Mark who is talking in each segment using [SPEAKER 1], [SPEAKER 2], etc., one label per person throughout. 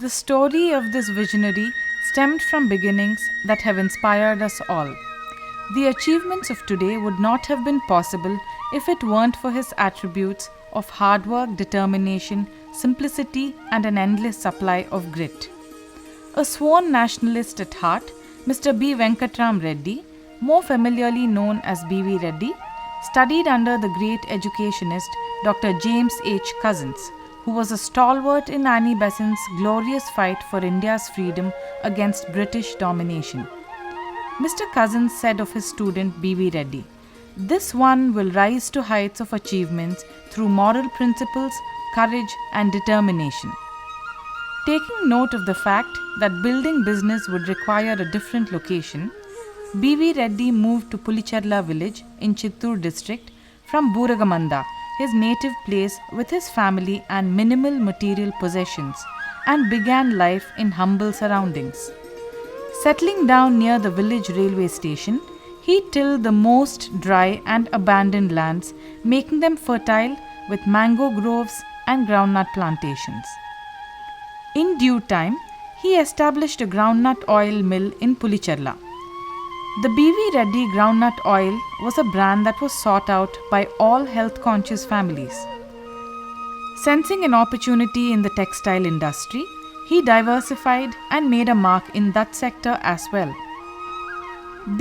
[SPEAKER 1] The story of this visionary stemmed from beginnings that have inspired us all. The achievements of today would not have been possible if it weren't for his attributes of hard work, determination, simplicity, and an endless supply of grit. A sworn nationalist at heart, Mr. B. Venkatram Reddy, more familiarly known as B.V. Reddy, studied under the great educationist Dr. James H. Cousins, who was a stalwart in Annie Besant's glorious fight for India's freedom against British domination. Mr. Cousins said of his student B.V. Reddy, "This one will rise to heights of achievements through moral principles, courage, and determination." Taking note of the fact that building business would require a different location, B.V. Reddy moved to Pulicherla village in Chittoor district from Buragamanda, his native place, with his family and minimal material possessions, and began life in humble surroundings. Settling down near the village railway station, he tilled the most dry and abandoned lands, making them fertile with mango groves and groundnut plantations. In due time, he established a groundnut oil mill in Pulicherla. The B.V. Reddy groundnut oil was a brand that was sought out by all health-conscious families. Sensing an opportunity in the textile industry, he diversified and made a mark in that sector as well.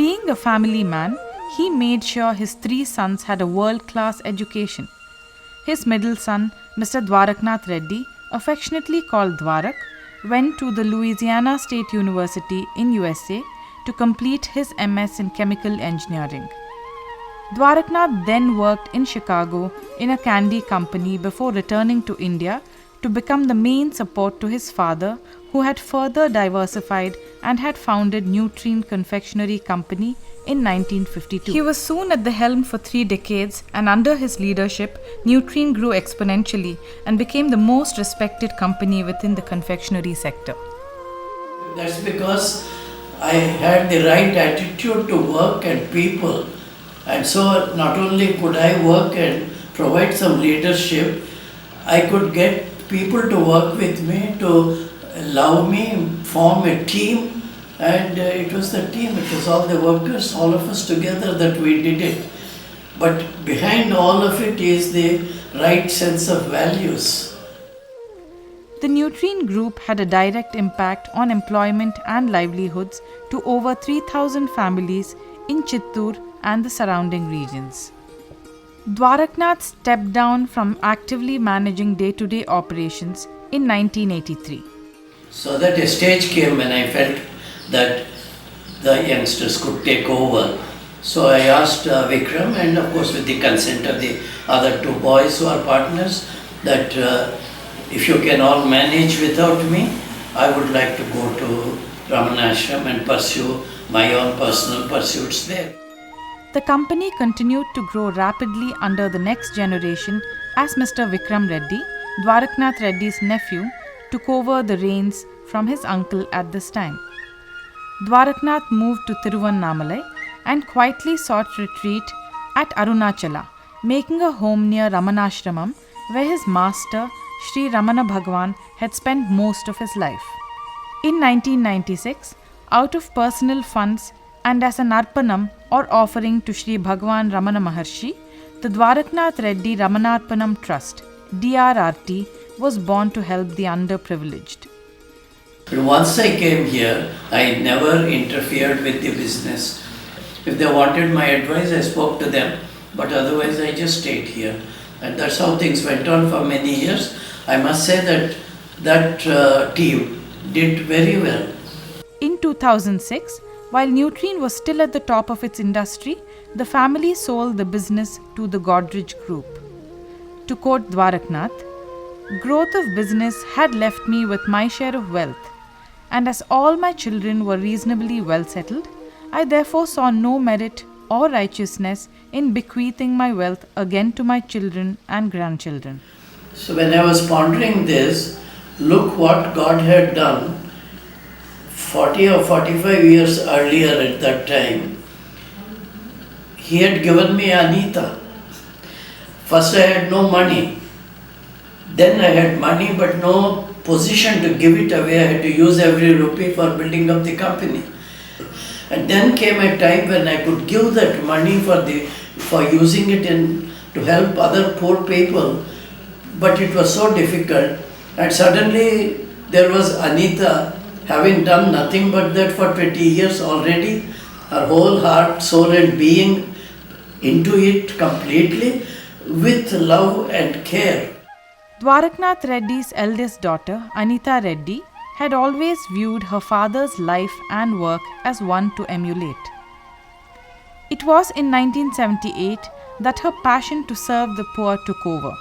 [SPEAKER 1] Being a family man, he made sure his 3 sons had a world-class education. His middle son, Mr. Dwaraknath Reddy, affectionately called Dwarak, went to the Louisiana State University in USA to complete his MS in chemical engineering. Dwaraknath then worked in Chicago in a candy company before returning to India to become the main support to his father, who had further diversified and had founded Nutrine Confectionery Company in 1952. He was soon at the helm for 3 decades, and under his leadership, Nutrine grew exponentially and became the most respected company within the confectionery sector.
[SPEAKER 2] That's because I had the right attitude to work and people, and so not only could I work and provide some leadership, I could get people to work with me, to love me, form a team, and it was the team, it was all the workers, all of us together that we did it. But behind all of it is the right sense of values.
[SPEAKER 1] The Nutrine Group had a direct impact on employment and livelihoods to over 3,000 families in Chittoor and the surrounding regions. Dwaraknath stepped down from actively managing day-to-day operations in 1983.
[SPEAKER 2] So that a stage came when I felt that the youngsters could take over. So I asked Vikram, and of course with the consent of the other 2 boys who are partners, that if you can all manage without me, I would like to go to Ramanarpanam and pursue my own personal pursuits there.
[SPEAKER 1] The company continued to grow rapidly under the next generation as Mr. Vikram Reddy, Dwaraknath Reddy's nephew, took over the reins from his uncle at this time. Dwaraknath moved to Tiruvannamalai and quietly sought retreat at Arunachala, making a home near Ramanashramam, where his master, Sri Ramana Bhagwan, had spent most of his life. In 1996, out of personal funds and as an arpanam or offering to Sri Bhagwan Ramana Maharshi, the Dwaraknath Reddy Ramanarpanam Trust, DRRT, was born to help the underprivileged.
[SPEAKER 2] But once I came here, I never interfered with the business. If they wanted my advice, I spoke to them, but otherwise I just stayed here. And that's how things went on for many years. I must say that team did very well.
[SPEAKER 1] In 2006, while Nutrine was still at the top of its industry, the family sold the business to the Godrej Group. To quote Dwaraknath, "Growth of business had left me with my share of wealth, and as all my children were reasonably well settled, I therefore saw no merit or righteousness in bequeathing my wealth again to my children and grandchildren."
[SPEAKER 2] So when I was pondering this, look what God had done 40 or 45 years earlier at that time. He had given me Anita. First I had no money. Then I had money but no position to give it away. I had to use every rupee for building up the company. And then came a time when I could give that money for using it to help other poor people, but it was so difficult. And suddenly there was Anita, having done nothing but that for 20 years already, her whole heart, soul and being into it completely with love and care.
[SPEAKER 1] Dwaraknath Reddy's eldest daughter, Anita Reddy, had always viewed her father's life and work as one to emulate. It was in 1978 that her passion to serve the poor took over.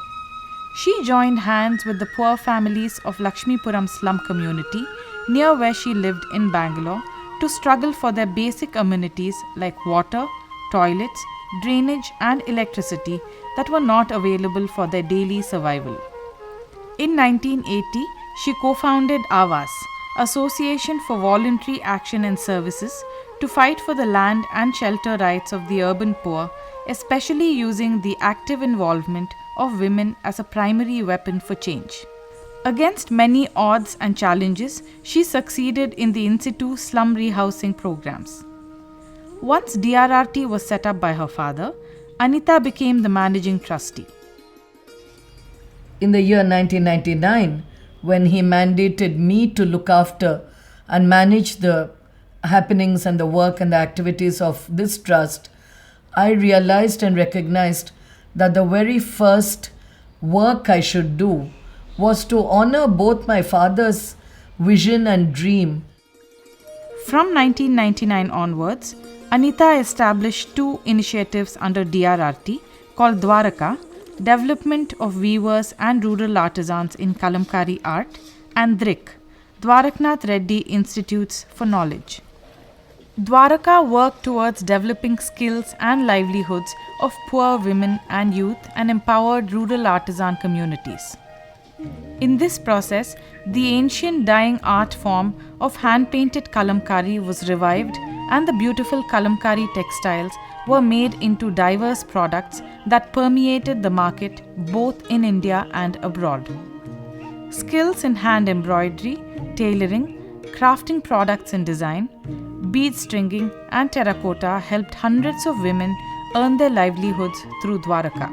[SPEAKER 1] She joined hands with the poor families of Lakshmipuram slum community near where she lived in Bangalore to struggle for their basic amenities like water, toilets, drainage and electricity that were not available for their daily survival. In 1980, she co-founded AVAS, Association for Voluntary Action and Services, to fight for the land and shelter rights of the urban poor, especially using the active involvement of women as a primary weapon for change. Against many odds and challenges, she succeeded in the in situ slum rehousing programs. Once DRRT was set up by her father, Anita became the managing trustee.
[SPEAKER 3] In the year 1999, when he mandated me to look after and manage the happenings and the work and the activities of this trust, I realized and recognized that the very first work I should do was to honor both my father's vision and dream.
[SPEAKER 1] From 1999 onwards, Anita established two initiatives under DRRT called Dwaraka, Development of Weavers and Rural Artisans in Kalamkari Art, and DRIC, Dwaraknath Reddy Institutes for Knowledge. Dwaraka worked towards developing skills and livelihoods of poor women and youth and empowered rural artisan communities. In this process, the ancient dyeing art form of hand-painted kalamkari was revived and the beautiful kalamkari textiles were made into diverse products that permeated the market both in India and abroad. Skills in hand embroidery, tailoring, crafting products and design, bead stringing and terracotta helped hundreds of women earn their livelihoods through Dwaraka.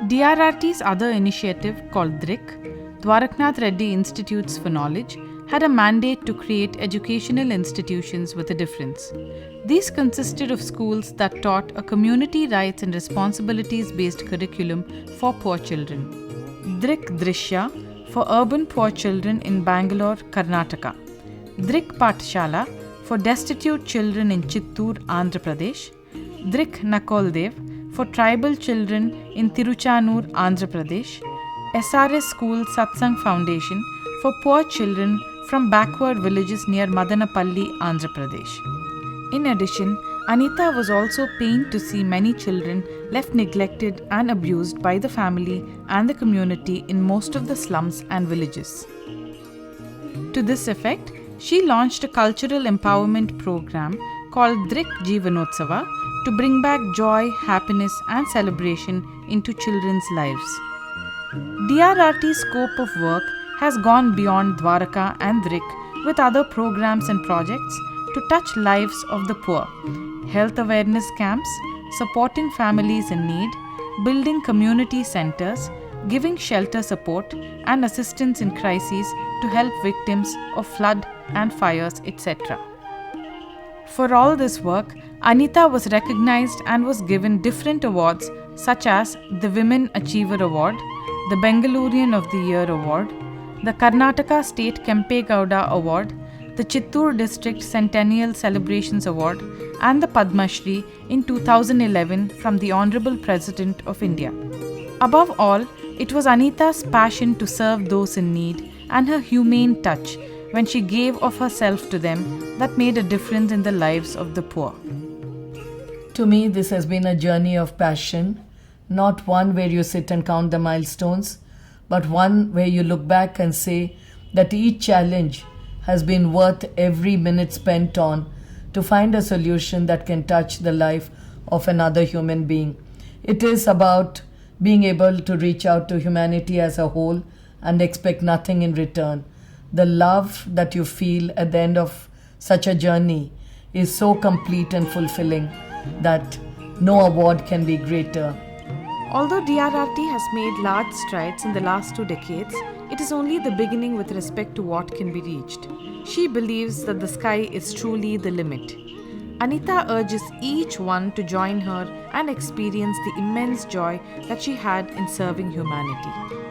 [SPEAKER 1] DRRT's other initiative called DRIC, Dwaraknath Reddy Institutes for Knowledge, had a mandate to create educational institutions with a difference. These consisted of schools that taught a community rights and responsibilities based curriculum for poor children. DRIC Drishya for urban poor children in Bangalore, Karnataka. DRIC Pathshala for destitute children in Chittoor, Andhra Pradesh. DRIC Nakoldev for tribal children in Tiruchanur, Andhra Pradesh. SRS School Satsang Foundation for poor children from backward villages near Madanapalli, Andhra Pradesh. In addition, Anita was also pained to see many children left neglected and abused by the family and the community in most of the slums and villages. To this effect, she launched a cultural empowerment program called DRIC Jeevanotsava to bring back joy, happiness and celebration into children's lives. DRRT's scope of work has gone beyond Dwaraka and DRIC with other programs and projects to touch lives of the poor, health awareness camps, supporting families in need, building community centers, giving shelter support and assistance in crises to help victims of flood and fires, etc. For all this work, Anita was recognized and was given different awards such as the Women Achiever Award, the Bengalurian of the Year Award, the Karnataka State Kempe Gowda Award, the Chittoor District Centennial Celebrations Award, and the Padma Shri in 2011 from the Honorable President of India. Above all, it was Anita's passion to serve those in need and her humane touch when she gave of herself to them that made a difference in the lives of the poor.
[SPEAKER 3] To me, this has been a journey of passion, not one where you sit and count the milestones, but one where you look back and say that each challenge has been worth every minute spent on to find a solution that can touch the life of another human being. It is about being able to reach out to humanity as a whole and expect nothing in return. The love that you feel at the end of such a journey is so complete and fulfilling that no award can be greater.
[SPEAKER 1] Although DRRT has made large strides in the last 2 decades, it is only the beginning with respect to what can be reached. She believes that the sky is truly the limit. Anita urges each one to join her and experience the immense joy that she had in serving humanity.